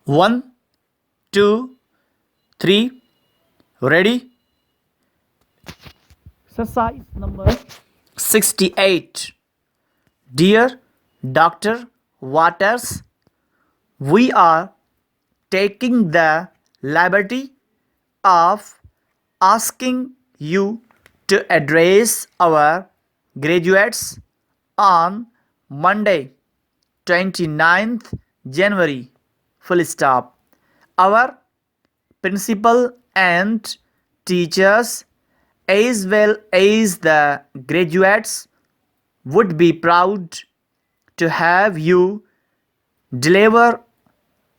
1, 2, 3. Ready? Exercise number 68. Dear Dr. Waters, we are taking the liberty of asking you to address our graduates on Monday, 29th January. Full stop. Our principal and teachers, as well as the graduates, would be proud to have you deliver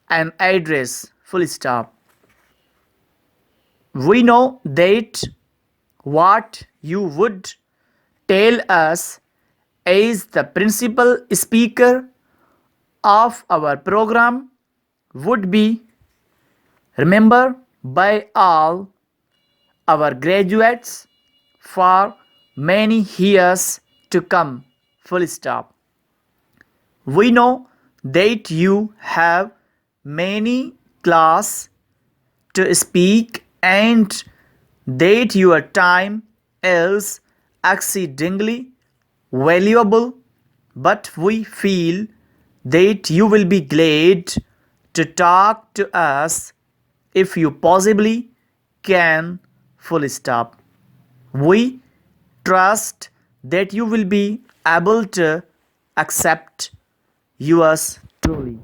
an address. Full stop. We know that what you would tell us as the principal speaker of our program would be remembered by all our graduates for many years to come. Full stop. We know that you have many class to speak and that your time is exceedingly valuable, but we feel that you will be glad to talk to us if you possibly can. Full stop. We trust that you will be able to accept yours truly.